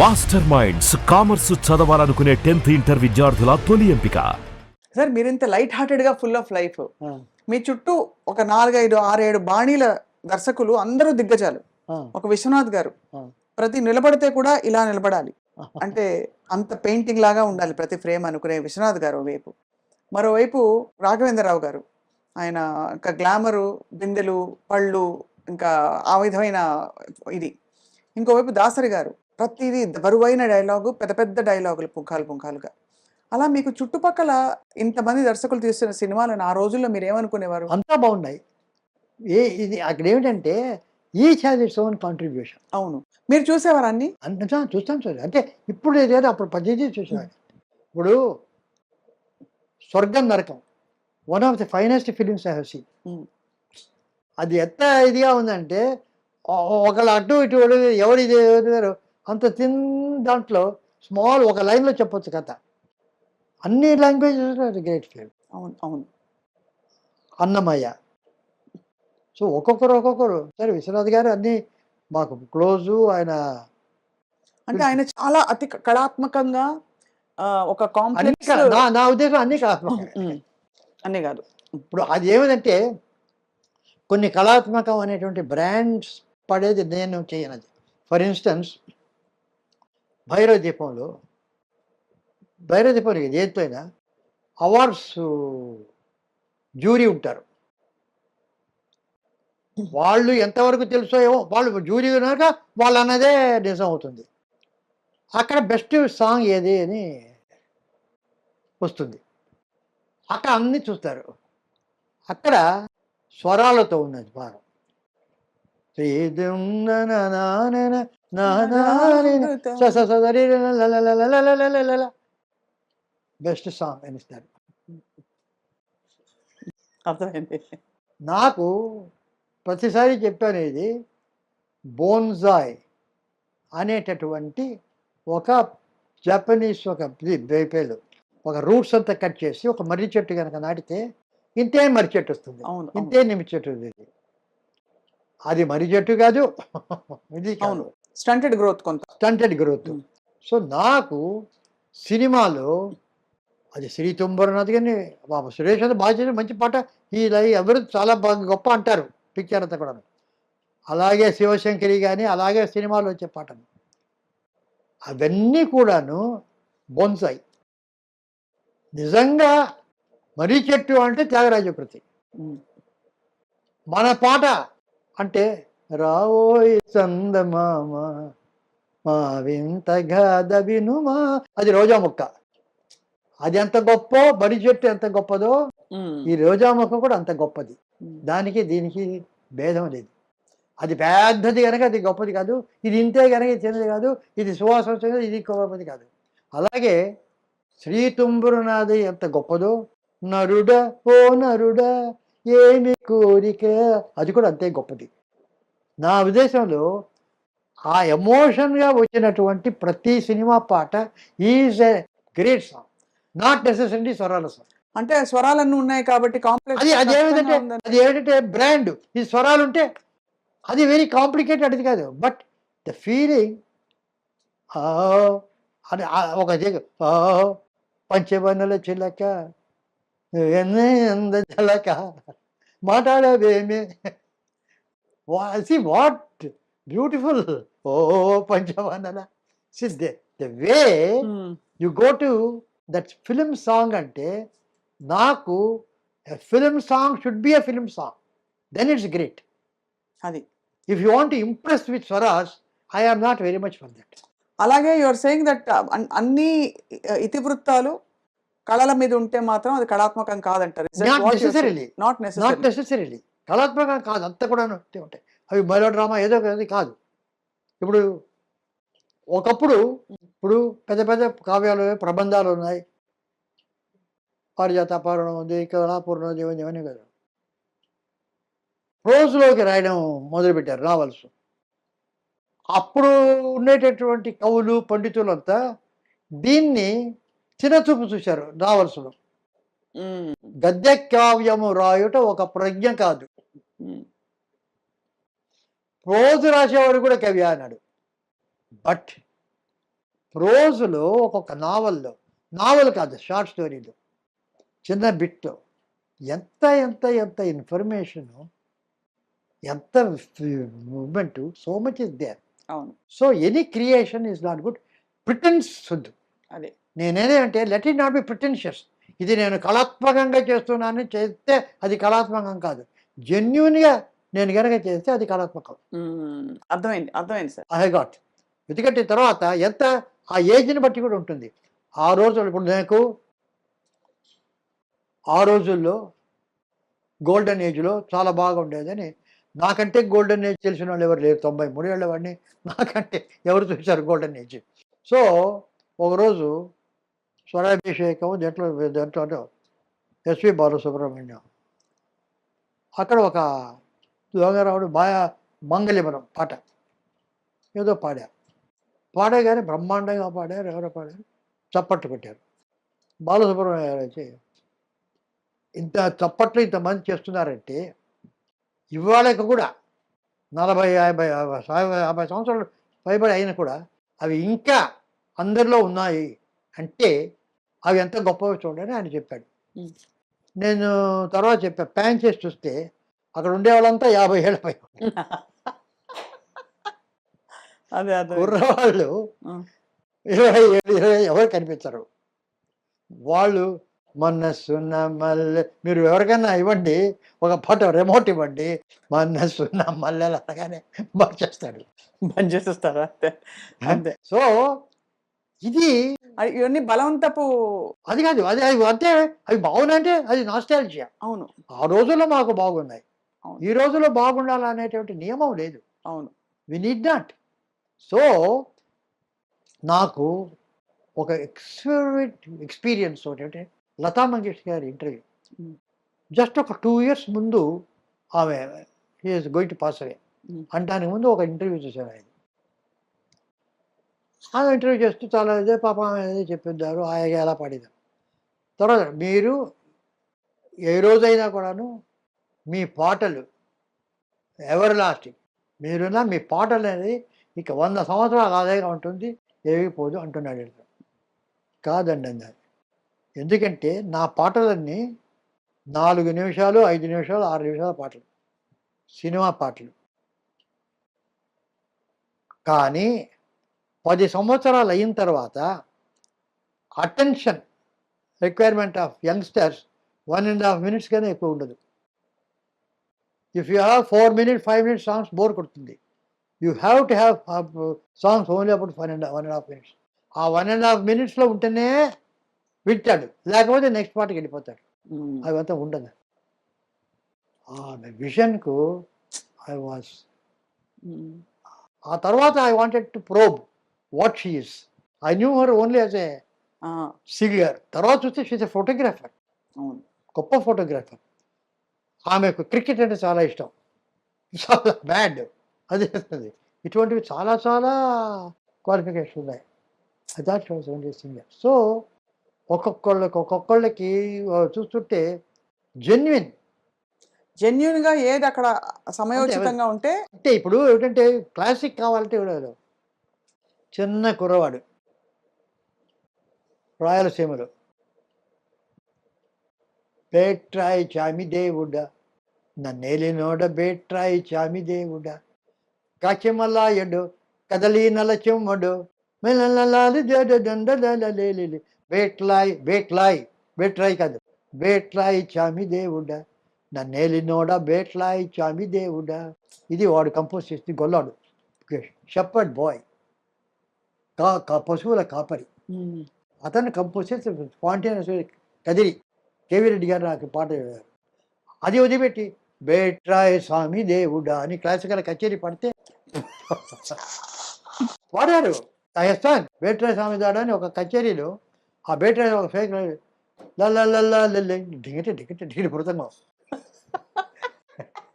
Master minds commerce చదవాలనుకునే 10th inter విద్యార్థుల తొలి ఎంపిక. సార్ మీరు ఇంత లైట్ హార్టెడ్ గా ఫుల్ ఆఫ్ లైఫ్, మీ చుట్టూ ఒక 4, 5, 6, 7 బాణీల దర్శకులు అందరూ దిగ్గజాలు. ఒక విశ్వనాథ్ గారు ప్రతి నిలబడితే కూడా ఇలా నిలబడాలి అంటే అంత పెయింటింగ్ లాగా ఉండాలి ప్రతి ఫ్రేమ్ అనుకునే విశ్వనాథ్ గారు వైపు. మరోవైపు రాఘవేంద్రరావు గారు, ఆయన ఇంకా గ్లామరు, బిందెలు, పళ్ళు, ఇంకా ఆ విధమైన ఇది. ఇంకోవైపు దాసరి గారు ప్రతిదీ బరువైన డైలాగు, పెద్ద పెద్ద డైలాగులు పుంఖాలు పుంఖాలుగా. అలా మీకు చుట్టుపక్కల ఇంతమంది దర్శకులు తీస్తున్న సినిమాలను ఆ రోజుల్లో మీరు ఏమనుకునేవారు? అంతా బాగున్నాయి. ఇది అక్కడ ఏమిటంటే each has its own contribution. అవును, మీరు చూసేవారు అన్ని? అంతా చూస్తాం సార్. అంటే ఇప్పుడు ఏదో అప్పుడు పద్ధతి చూసేవాడు. ఇప్పుడు స్వర్గం నరకం one of the finest films I have seen. అది ఎంత ఇదిగా ఉందంటే ఒకళ్ళు అటు ఇటు ఎవరు ఇది ఎవరు అంత తిన్ దాంట్లో స్మాల్ ఒక లైన్లో చెప్పొచ్చు కథ. అన్ని లాంగ్వేజెస్ గ్రేట్ ఫిల్మ్. అవును అవును. అన్నమయ్య. సో ఒక్కొక్కరు సరే విశ్వనాథ్ గారు అన్నీ మాకు క్లోజు. ఆయన అంటే ఆయన చాలా అతి కళాత్మకంగా ఒక కాంప్లెక్స్. నా ఉద్దేశం అన్ని కళాత్మకం అన్నీ కాదు. ఇప్పుడు అది ఏమిటంటే కొన్ని కళాత్మకం అనేటువంటి బ్రాండ్స్ పడేది నేను చేయనది. ఫర్ ఇన్స్టెన్స్ భైరవ దీపంలో దేంతో అయినా అవార్డ్స్ జ్యూరీ ఉంటారు. వాళ్ళు ఎంతవరకు తెలుసో ఏమో, వాళ్ళు జ్యూరీ కనుక వాళ్ళు అన్నదే నిజం అవుతుంది. అక్కడ బెస్ట్ సాంగ్ ఏది అని వస్తుంది. అక్కడ అన్నీ చూస్తారు. అక్కడ స్వరాలతో ఉన్నది భారం. బెస్ట్ సాంగ్ అనిస్తారు. అర్థమైంది. నాకు ప్రతిసారి చెప్పాను, ఇది బోన్జాయ్ అనేటటువంటి ఒక జపనీస్ ఒక పేలు ఒక రూట్స్ అంతా కట్ చేసి ఒక మర్రి చెట్టు కనుక నాటితే ఇంతే మర్రి చెట్టు వస్తుంది, ఇంతే నిమ్మ చెట్టు ఉంది. అది మర్రి చెట్టు కాదు, ఇది అవును, స్టంటెడ్ గ్రోత్. సో నాకు సినిమాలో అది శ్రీ తుంబరనాథ్ కానీ బాబు సురేష్ అంతా బాగా చేసి మంచి పాట. ఈ ఎవరు చాలా బాగా గొప్ప అంటారు పిక్చర్ అంతా కూడా. అలాగే శివశంకరి కానీ అలాగే సినిమాలో వచ్చే పాటలు అవన్నీ కూడాను బోన్సాయి. నిజంగా మర్రి చెట్టు అంటే త్యాగరాజ కృతి. మన పాట అంటే రావోయ్ చందమామ మా వింత గాథ వినుమా, అది రోజా మొక్క. అది ఎంత గొప్ప, మర్రి చెట్టు ఎంత గొప్పదో ఈ రోజా మొక్క కూడా అంత గొప్పది. దానికి దీనికి భేదం లేదు. అది పెద్దది కనుక అది గొప్పది కాదు, ఇది ఇంతే కనుక ఇది చిన్నది కాదు, ఇది సువాసన వచ్చినది ఇది గొప్పది కాదు. అలాగే శ్రీ తుంబురునాథి ఎంత గొప్పదో, నరుడ ఓ నరుడ ఏమి కోరిక, అది కూడా అంతే గొప్పది. నా ఉద్దేశంలో ఆ ఎమోషన్గా వచ్చినటువంటి ప్రతి సినిమా పాట is a great song, not necessary స్వరాల సాంగ్. అంటే స్వరాలన్నీ ఉన్నాయి కాబట్టి కాంప్లెక్స్. అది ఏమిటంటే బ్రాండ్. ఈ స్వరాలు ఉంటే అది వెరీ కాంప్లికేటెడ్, అది కాదు. బట్ ద ఫీలింగ్ అని ఒక పంచవన్నెల చిలక చిలక మాట్లాడవేమే, వాట్ బ్యూటిఫుల్. ఓ పంచవన్నెల the way you go to that film song. అంటే నాకు film song should be a film song, then it's great. అది if you want to impress with స్వరాస్, I am not very much for that. అలాగే you are saying that అన్ని ఇతివృత్తాలు కళల మీద ఉంటే మాత్రం అది కళాత్మకం కాదంటారు. నాట్ నెసెసరీలీ కళాత్మకం కాదు, అంతా కూడా ఉంటాయి. అవి మెలో డ్రామా ఏదో అది కాదు. ఇప్పుడు ఒకప్పుడు ఇప్పుడు పెద్ద పెద్ద కావ్యాలు ప్రబంధాలు ఉన్నాయి, పారిజాతాపూర్ణం ఉంది, కళాపూర్ణం ఇవన్నీ కదా. ప్రోజ్లోకి రాయడం మొదలుపెట్టారు నావల్స్. అప్పుడు ఉండేటటువంటి కవులు పండితులంతా దీన్ని చిన్నచూపు చూశారు నావల్స్లో. గద్య కావ్యము రాయుట ఒక ప్రజ్ఞ కాదు, ప్రోజు రాసేవాడు కూడా కవి అన్నాడు. బట్ ప్రోజులో ఒక్కొక్క నావల్ కాదు, షార్ట్ స్టోరీలు, చిన్న బిట్లో ఎంత ఎంత ఎంత ఇన్ఫర్మేషను, ఎంత moment, so much is there. అవును. So any creation is not good. Pretence వద్దు. అదే. నేనేదంటే let it not be pretentious. ఇది నేను కళాత్మకంగా చేస్తున్నానని చేస్తే అది కళాత్మకం కాదు. జెన్యున్గా నేను కనుక చేస్తే అది కళాత్మకం. అర్థమైంది సార్. I got. ఎందుకంటే తర్వాత ఎంత ఆ ఏజ్ని బట్టి కూడా ఉంటుంది. ఆ రోజులు ఇప్పుడు నాకు ఆ రోజుల్లో గోల్డెన్ ఏజ్లో చాలా బాగా ఉండేదని, నాకంటే గోల్డెన్ ఏజ్ తెలిసిన వాళ్ళు ఎవరు లేరు. 93 ఏళ్ళ వాడిని, నాకంటే ఎవరు చూశారు గోల్డెన్ ఏజ్? సో ఒకరోజు స్వరాభిషేకం దాంట్లో ఎస్వి బాలసుబ్రహ్మణ్యం అక్కడ ఒక దొంగరావుడు మంగళిమరం పాట ఏదో పాడగానే బ్రహ్మాండంగా పాడారు. ఎవరో పాడారు, చప్పట్లు కొట్టారు. బాలసుబ్రహ్మణ్యం గారు వచ్చి, ఇంత చప్పట్లు ఇంతమంది చేస్తున్నారంటే ఇవాళకి కూడా 40-50 సంవత్సరాలు పైబడి అయినా కూడా అవి ఇంకా అందరిలో ఉన్నాయి అంటే అవి ఎంత గొప్పవి చూడని ఆయన చెప్పాడు. నేను తర్వాత చెప్పా, ప్యాన్ చేసి చూస్తే అక్కడ ఉండేవాళ్ళంతా 50 ఏళ్ళ పై కుర్రవాళ్ళు 27-20 ఎవరు కనిపించరు. వాళ్ళు మనసున్న మల్లె, మీరు ఎవరికైనా ఇవ్వండి ఒక పాట రిమోట్ ఇవ్వండి, మనసున్న మల్లెలు అనగానే బంద్ చేస్తాడు. బంద్ చేసేస్తారా? అంతే. సో ఇది ఇవన్నీ బలవంతపు అది కాదు, అది అవి అంతే. అవి బాగున్నాయంటే అది నాస్టాల్జియా. అవును. ఆ రోజుల్లో మాకు బాగున్నాయి, అవును. ఈ రోజుల్లో బాగుండాలనేటువంటి నియమం లేదు. అవును. We need not. సో నాకు ఒక ఎక్స్పీరియన్స్ ఒకటి, లతా మంగేష్కర్ గారి ఇంటర్వ్యూ. జస్ట్ ఒక 2 years ముందు ఆమె ఈజ్ గోయింగ్ టు పాస్ అవే అంటానికి ముందు ఒక ఇంటర్వ్యూ చూశాను. ఆమె ఇంటర్వ్యూ చేస్తూ చాలా ఇదే పాపం అదే చెప్పిద్దారు, ఆయన ఎలా పాడేదారు. తర్వాత మీరు ఏ రోజైనా కూడాను మీ పాటలు ఎవర్ లాస్టింగ్, మీరున్న మీ పాటలు అనేది ఇక 100 సంవత్సరాలు అలాగే ఉంటుంది, ఏగిపోదు అంటున్నాడు. కాదండి అన్నారు. ఎందుకంటే నా పాటలన్నీ 4 నిమిషాలు, 5 నిమిషాలు, 6 నిమిషాల పాటలు, సినిమా పాటలు. కానీ 10 సంవత్సరాలు అయిన తర్వాత attention requirement of youngsters 1.5 minutes కన్నా ఎక్కువ ఉండదు. If you have 4 minutes, 5 minutes songs bore కొడుతుంది. You have to have songs only about 1.5 minutes. ఆ 1.5 minutesలో ఉంటేనే వింటాడు, లేకపోతే నెక్స్ట్ పాటకి వెళ్ళిపోతాడు. అవంతా ఉండదు. విజన్కు ఐ వాజ్, ఆ తర్వాత I wanted to probe what she is. I knew her only as a singer. తర్వాత చూస్తే షీస్ ఎ ఫోటోగ్రాఫర్, గొప్ప ఫోటోగ్రాఫర్. ఆమెకు క్రికెట్ అంటే చాలా ఇష్టం, చాలా బ్యాడ్ అది. ఇటువంటివి చాలా చాలా క్వాలిఫికేషన్ ఉన్నాయి. అదాట్ వాజ్ ఓన్లీ సింగర్. సో ఒక్కొక్కళ్ళకి చూస్తుంటే జెన్యున్గా ఏది అక్కడ సమయోచితంగా ఉంటే. అంటే ఇప్పుడు ఏమిటంటే క్లాసిక్ కావాలంటే ఎవరు, చిన్న కుర్రవాడు రాయలసీమలో, బేట్రాయి చామి దేవుడా నన్నేలినోడ బేట్రాయి చామి దేవుడా కాచిమలాయడు కదలి నల చెమ్మడు బేట్లాయ్ బేట్రాయి కాదు, బేట్రాయి చామి దేవుడా నన్నేలినోడ బేట్లాయ్ చామి దేవుడా. ఇది వాడు కంపోజ్ చేసి గొల్లాడు, షెపర్డ్ బాయ్, పశువుల కాపరి. అతను కంపోజ్ చేసి స్పాంటేనియస్ కదిరి కేవీ రెడ్డి గారు నాకు పాట చెప్పారు. అది వదిలిపెట్టి బేట్రాయ్ స్వామి దేవుడా అని క్లాసికల్ కచేరీ పడితే వాడారు. రాజస్థాన్ బేట్రాయ్ స్వామి దాడా అని ఒక కచేరీలో ఆ బేట్రాయ్ ఒక ఫేక్ డింగిటి డింగిటి డింగిటి పుడతాం